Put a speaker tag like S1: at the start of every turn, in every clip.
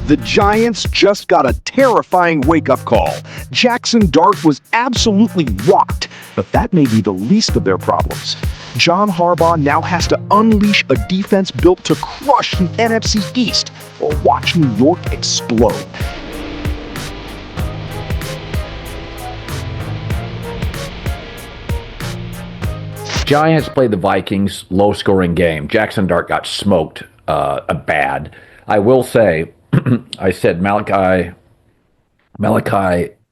S1: The Giants just got a terrifying wake-up call. Jaxson Dart was absolutely rocked, but that may be the least of their problems. John Harbaugh now has to unleash a defense built to crush the NFC East or watch New York explode.
S2: Giants played the Vikings, low-scoring game. Jaxson Dart got smoked bad. I will say, I said Malachi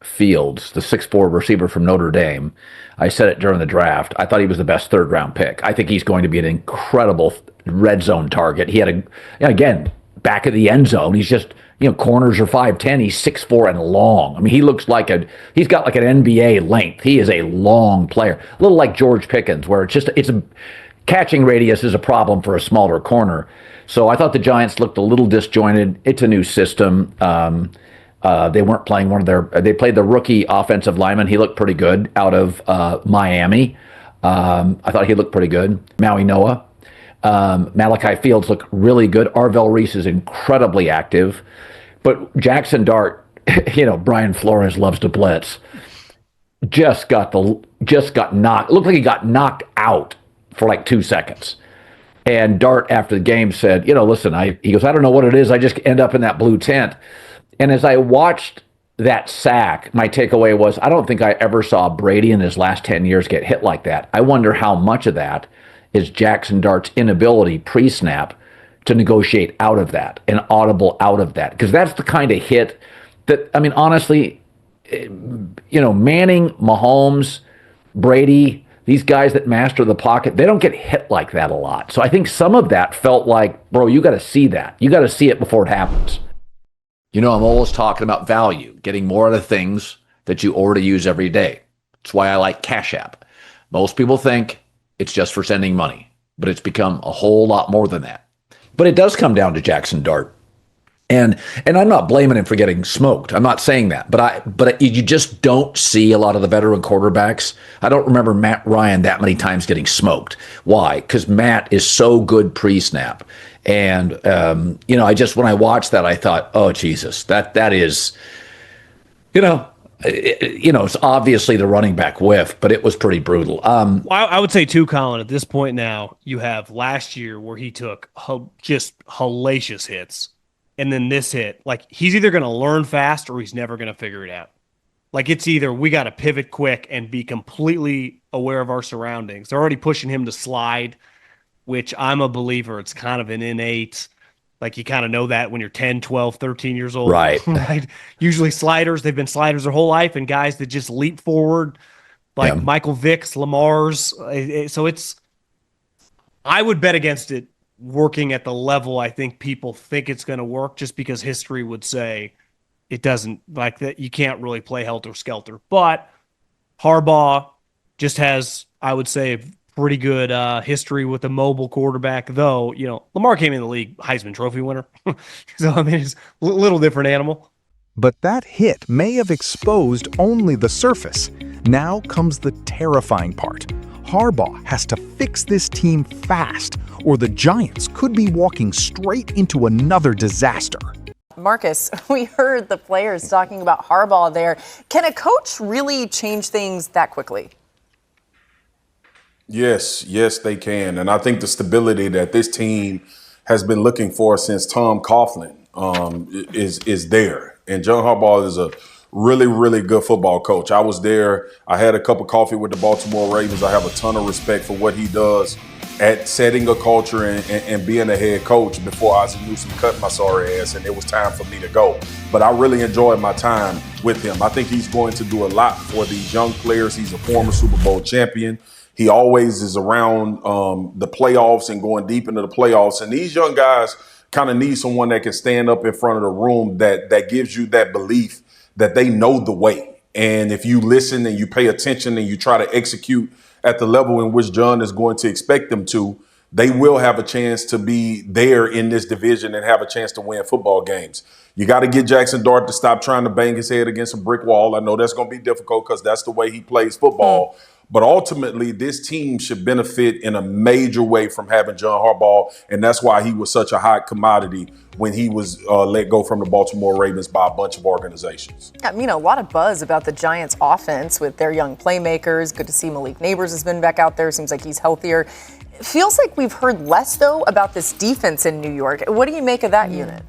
S2: Fields, the 6'4" receiver from Notre Dame, I said it during the draft. I thought he was the best third-round pick. I think he's going to be an incredible red zone target. He had again, back of the end zone. He's just, corners are 5'10". He's 6'4" and long. I mean, he looks like he's got like an NBA length. He is a long player. A little like George Pickens, where it's a catching radius is a problem for a smaller corner. So I thought the Giants looked a little disjointed. It's a new system. They weren't playing they played the rookie offensive lineman. He looked pretty good out of Miami. I thought he looked pretty good. Maui Noah. Malachi Fields looked really good. Arvell Reese is incredibly active. But Jaxson Dart, Brian Flores loves to blitz, just got knocked. It looked like he got knocked out for like 2 seconds. And Dart, after the game, said, listen, he goes, I don't know what it is. I just end up in that blue tent. And as I watched that sack, my takeaway was, I don't think I ever saw Brady in his last 10 years get hit like that. I wonder how much of that is Jaxson Dart's inability pre-snap to negotiate out of that, and audible out of that. Because that's the kind of hit that, honestly, Manning, Mahomes, Brady, these guys that master the pocket, they don't get hit like that a lot. So I think some of that felt like, bro, you got to see that. You got to see it before it happens. I'm always talking about value, getting more out of things that you already use every day. That's why I like Cash App. Most people think it's just for sending money, but it's become a whole lot more than that. But it does come down to Jaxson Dart. And I'm not blaming him for getting smoked. I'm not saying that. But you just don't see a lot of the veteran quarterbacks. I don't remember Matt Ryan that many times getting smoked. Why? Because Matt is so good pre-snap. And, when I watched that, I thought, oh, Jesus, that is, it's obviously the running back whiff, but it was pretty brutal.
S3: Well, I would say too, Colin, at this point now, you have last year where he took just hellacious hits. And then this hit, like, he's either going to learn fast or he's never going to figure it out. Like, it's either we got to pivot quick and be completely aware of our surroundings. They're already pushing him to slide, which I'm a believer. It's kind of an innate, like, you kind of know that when you're 10, 12, 13 years old.
S2: Right.
S3: Right? Usually sliders, they've been sliders their whole life, and guys that just leap forward, like Michael Vick's, Lamar's. So I would bet against it working at the level I think people think it's going to work, just because history would say it doesn't, like that. You can't really play helter-skelter. But Harbaugh just has, I would say, a pretty good history with a mobile quarterback, though. Lamar came in the league Heisman Trophy winner. So, it's a little different animal.
S4: But that hit may have exposed only the surface. Now comes the terrifying part. Harbaugh has to fix this team fast, or the Giants could be walking straight into another disaster.
S5: Marcus, we heard the players talking about Harbaugh there. Can a coach really change things that quickly?
S6: Yes, they can. And I think the stability that this team has been looking for since Tom Coughlin is there. And John Harbaugh is a really, really good football coach. I was there. I had a cup of coffee with the Baltimore Ravens. I have a ton of respect for what he does at setting a culture and being a head coach before Ozzie Newsome cut my sorry ass and it was time for me to go. But I really enjoyed my time with him. I think he's going to do a lot for these young players. He's a former Super Bowl champion. He always is around the playoffs and going deep into the playoffs. And these young guys kind of need someone that can stand up in front of the room that gives you that belief that they know the way. And if you listen and you pay attention and you try to execute at the level in which John is going to expect them to, they will have a chance to be there in this division and have a chance to win football games. You got to get Jaxson Dart to stop trying to bang his head against a brick wall. I know that's going to be difficult because that's the way he plays football. But ultimately, this team should benefit in a major way from having John Harbaugh, and that's why he was such a hot commodity when he was let go from the Baltimore Ravens by a bunch of organizations.
S5: I mean, a lot of buzz about the Giants' offense with their young playmakers. Good to see Malik Neighbors has been back out there. Seems like he's healthier. It feels like we've heard less, though, about this defense in New York. What do you make of that unit?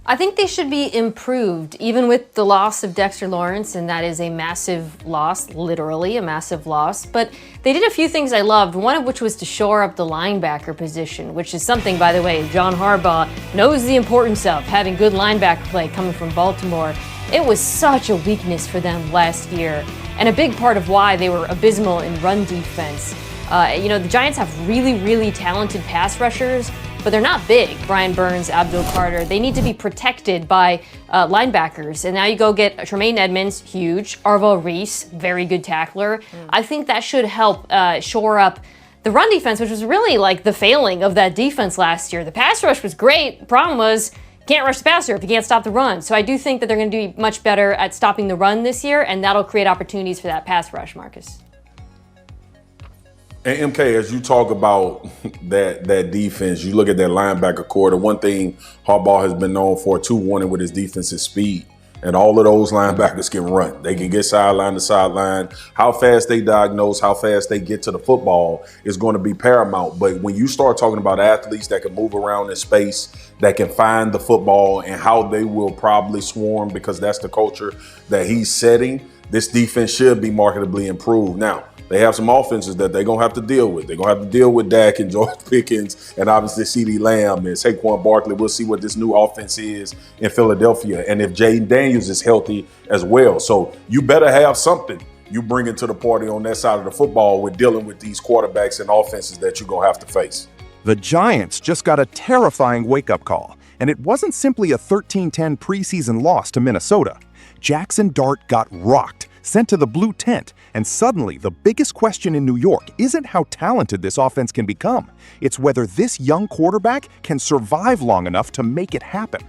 S7: I think they should be improved, even with the loss of Dexter Lawrence, and that is a massive loss, literally a massive loss. But they did a few things I loved, one of which was to shore up the linebacker position, which is something, by the way, John Harbaugh knows the importance of, having good linebacker play coming from Baltimore. It was such a weakness for them last year, and a big part of why they were abysmal in run defense. The Giants have really, really talented pass rushers, but they're not big. Brian Burns, Abdul Carter. They need to be protected by linebackers. And now you go get Tremaine Edmonds, huge. Arvell Reese, very good tackler. I think that should help shore up the run defense, which was really like the failing of that defense last year. The pass rush was great. The problem was can't rush the passer if you can't stop the run. So I do think that they're going to be much better at stopping the run this year, and that'll create opportunities for that pass rush, Marcus.
S6: And MK, as you talk about that defense, you look at that linebacker core. The one thing Harbaugh has been known for, too, wanting with his defense is speed. And all of those linebackers can run. They can get sideline to sideline. How fast they diagnose, how fast they get to the football is going to be paramount. But when you start talking about athletes that can move around in space, that can find the football, and how they will probably swarm because that's the culture that he's setting, this defense should be markedly improved. Now, they have some offenses that they're going to have to deal with. They're going to have to deal with Dak and George Pickens and obviously CeeDee Lamb and Saquon Barkley. We'll see what this new offense is in Philadelphia and if Jaden Daniels is healthy as well. So you better have something you bring into the party on that side of the football with dealing with these quarterbacks and offenses that you're going to have to face.
S4: The Giants just got a terrifying wake-up call, and it wasn't simply a 13-10 preseason loss to Minnesota. Jaxson Dart got rocked, sent to the blue tent, and suddenly the biggest question in New York isn't how talented this offense can become. It's whether this young quarterback can survive long enough to make it happen.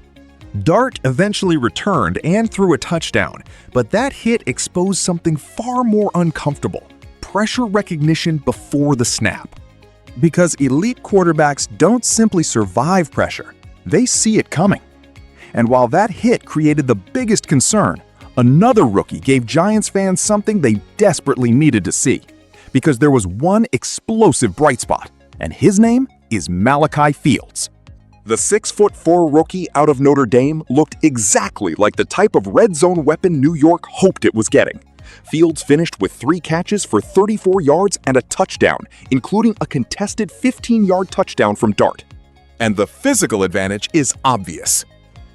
S4: Dart eventually returned and threw a touchdown, but that hit exposed something far more uncomfortable: pressure recognition before the snap. Because elite quarterbacks don't simply survive pressure, they see it coming. And while that hit created the biggest concern, another rookie gave Giants fans something they desperately needed to see. Because there was one explosive bright spot, and his name is Malachi Fields. The 6'4" rookie out of Notre Dame looked exactly like the type of red zone weapon New York hoped it was getting. Fields finished with 3 catches for 34 yards and a touchdown, including a contested 15-yard touchdown from Dart. And the physical advantage is obvious.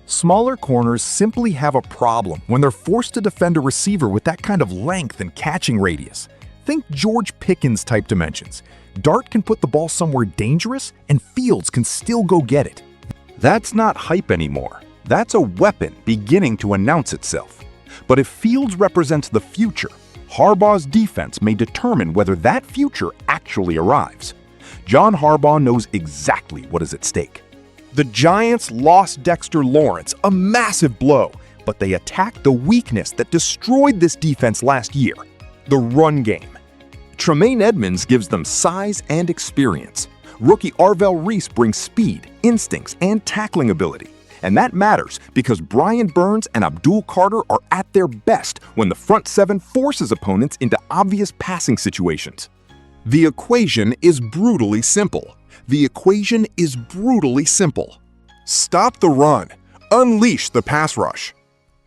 S4: Smaller corners simply have a problem when they're forced to defend a receiver with that kind of length and catching radius. Think George Pickens type dimensions. Dart can put the ball somewhere dangerous, and Fields can still go get it. That's not hype anymore. That's a weapon beginning to announce itself. But if Fields represents the future, Harbaugh's defense may determine whether that future actually arrives. John Harbaugh knows exactly what is at stake. The Giants lost Dexter Lawrence, a massive blow, but they attacked the weakness that destroyed this defense last year: the run game. Tremaine Edmonds gives them size and experience. Rookie Arvell Reese brings speed, instincts, and tackling ability. And that matters because Brian Burns and Abdul Carter are at their best when the front seven forces opponents into obvious passing situations. The equation is brutally simple. Stop the run. Unleash the pass rush.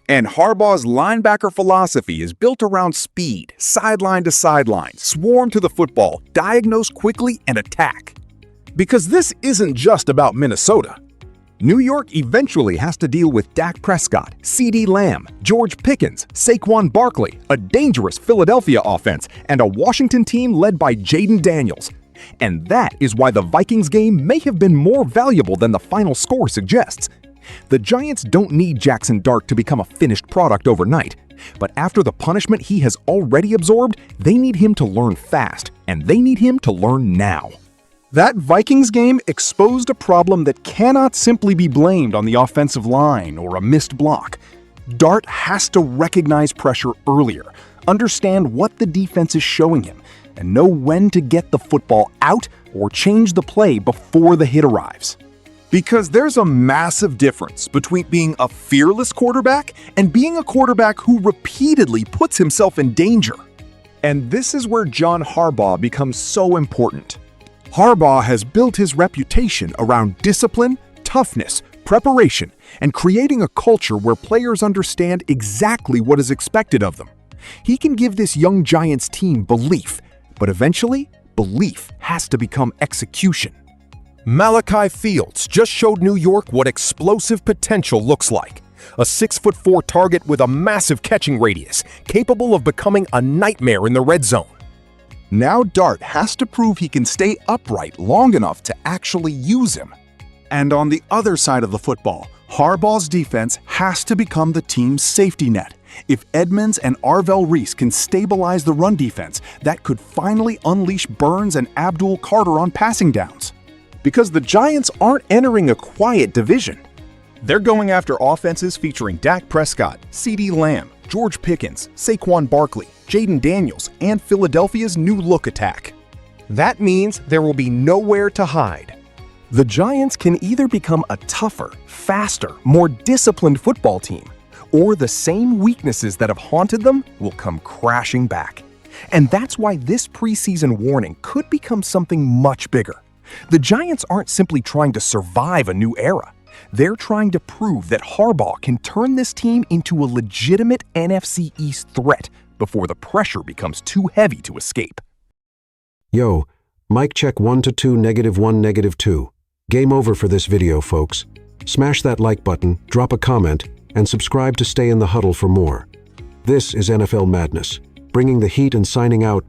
S4: And Harbaugh's linebacker philosophy is built around speed, sideline to sideline, swarm to the football, diagnose quickly, and attack. Because this isn't just about Minnesota. New York eventually has to deal with Dak Prescott, CeeDee Lamb, George Pickens, Saquon Barkley, a dangerous Philadelphia offense, and a Washington team led by Jaden Daniels. And that is why the Vikings game may have been more valuable than the final score suggests. The Giants don't need Jaxson Dart to become a finished product overnight, but after the punishment he has already absorbed, they need him to learn fast, and they need him to learn now. That Vikings game exposed a problem that cannot simply be blamed on the offensive line or a missed block. Dart has to recognize pressure earlier, understand what the defense is showing him, and know when to get the football out or change the play before the hit arrives. Because there's a massive difference between being a fearless quarterback and being a quarterback who repeatedly puts himself in danger. And this is where John Harbaugh becomes so important. Harbaugh has built his reputation around discipline, toughness, preparation, and creating a culture where players understand exactly what is expected of them. He can give this young Giants team belief, but eventually, belief has to become execution. Malachi Fields just showed New York what explosive potential looks like. A 6'4" target with a massive catching radius, capable of becoming a nightmare in the red zone. Now Dart has to prove he can stay upright long enough to actually use him. And on the other side of the football, Harbaugh's defense has to become the team's safety net. If Edmonds and Arvell Reese can stabilize the run defense, that could finally unleash Burns and Abdul Carter on passing downs. Because the Giants aren't entering a quiet division. They're going after offenses featuring Dak Prescott, CeeDee Lamb, George Pickens, Saquon Barkley, Jaden Daniels, and Philadelphia's new look attack. That means there will be nowhere to hide. The Giants can either become a tougher, faster, more disciplined football team, or the same weaknesses that have haunted them will come crashing back. And that's why this preseason warning could become something much bigger. The Giants aren't simply trying to survive a new era. They're trying to prove that Harbaugh can turn this team into a legitimate NFC East threat before the pressure becomes too heavy to escape.
S8: Yo, mic check 1 to 2, -1, -2. Game over for this video, folks. Smash that like button, drop a comment, and subscribe to stay in the huddle for more. This is NFL Madness, bringing the heat and signing out.